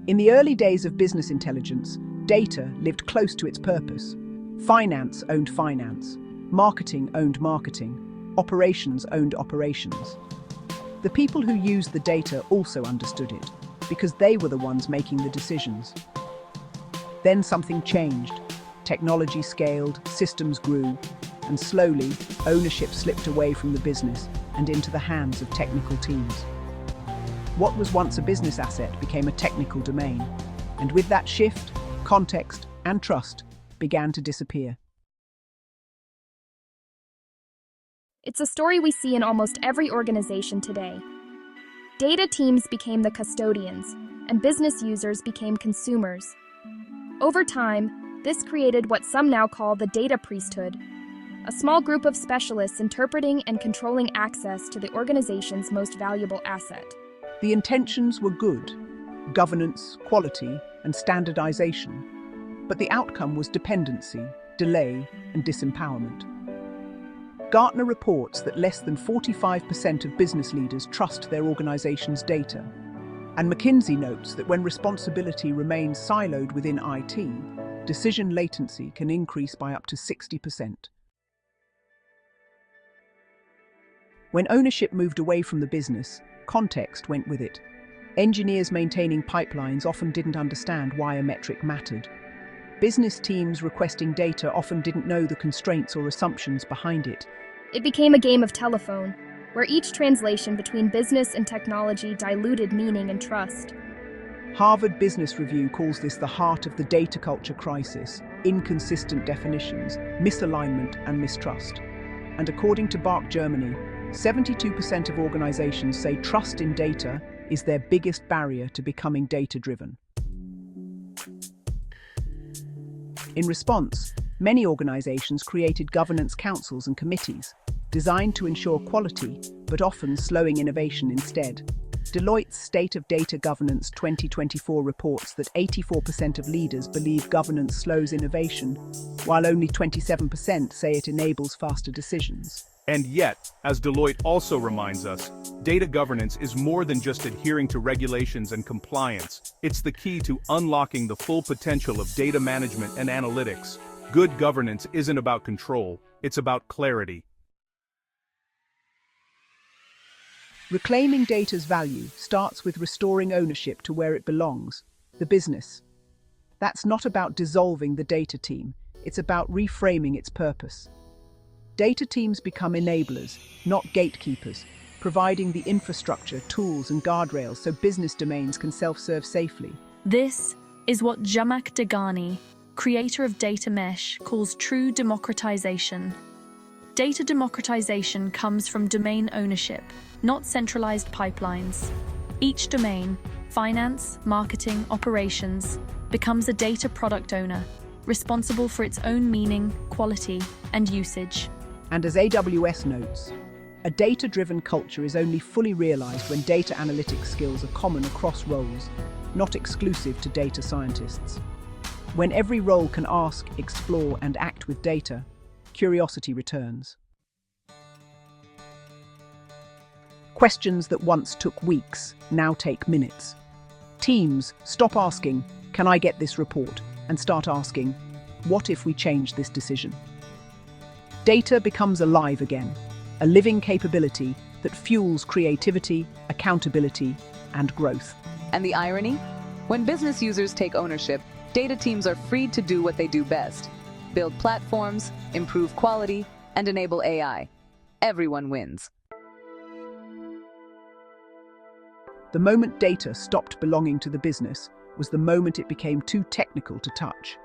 In the early days of business intelligence, data lived close to its purpose. Finance owned finance, marketing owned marketing, operations owned operations. The people who used the data also understood it, because they were the ones making the decisions. Then something changed. Technology scaled, systems grew, and slowly, ownership slipped away from the business and into the hands of technical teams. What was once a business asset became a technical domain, and with that shift, context and trust began to disappear. It's a story we see in almost every organization today. Data teams became the custodians, and business users became consumers. Over time, this created what some now call the data priesthood, a small group of specialists interpreting and controlling access to the organization's most valuable asset. The intentions were good: governance, quality, and standardization. But the outcome was dependency, delay, and disempowerment. Gartner reports that less than 45% of business leaders trust their organization's data. And McKinsey notes that when responsibility remains siloed within IT, decision latency can increase by up to 60%. When ownership moved away from the business, context went with it. Engineers maintaining pipelines often didn't understand why a metric mattered. Business teams requesting data often didn't know the constraints or assumptions behind it. It became a game of telephone, where each translation between business and technology diluted meaning and trust. Harvard Business Review calls this the heart of the data culture crisis: inconsistent definitions, misalignment, and mistrust. And according to BARC Germany, 72% of organizations say trust in data is their biggest barrier to becoming data-driven. In response, many organizations created governance councils and committees, designed to ensure quality, but often slowing innovation instead. Deloitte's State of Data Governance 2024 reports that 84% of leaders believe governance slows innovation, while only 27% say it enables faster decisions. And yet, as Deloitte also reminds us, data governance is more than just adhering to regulations and compliance. It's the key to unlocking the full potential of data management and analytics. Good governance isn't about control, it's about clarity. Reclaiming data's value starts with restoring ownership to where it belongs, the business. That's not about dissolving the data team, it's about reframing its purpose. Data teams become enablers, not gatekeepers, providing the infrastructure, tools, and guardrails so business domains can self-serve safely. This is what Zhamak Dehghani, creator of Data Mesh, calls true democratization. Data democratization comes from domain ownership, not centralized pipelines. Each domain, finance, marketing, operations, becomes a data product owner, responsible for its own meaning, quality, and usage. And as AWS notes, a data-driven culture is only fully realized when data analytics skills are common across roles, not exclusive to data scientists. When every role can ask, explore, and act with data, curiosity returns. Questions that once took weeks now take minutes. Teams stop asking, "Can I get this report?" and start asking, "What if we change this decision?" Data becomes alive again, a living capability that fuels creativity, accountability, and growth. And the irony? When business users take ownership, data teams are freed to do what they do best: build platforms, improve quality, and enable AI. Everyone wins. The moment data stopped belonging to the business was the moment it became too technical to touch.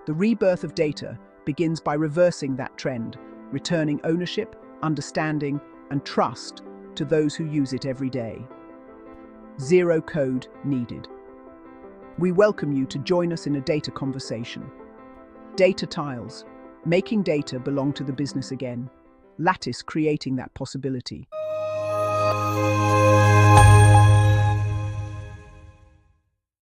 The rebirth of data begins by reversing that trend, returning ownership, understanding, and trust to those who use it every day. Zero code needed. We welcome you to join us in a data conversation. Data Tiles, making data belong to the business again. Lattice creating that possibility.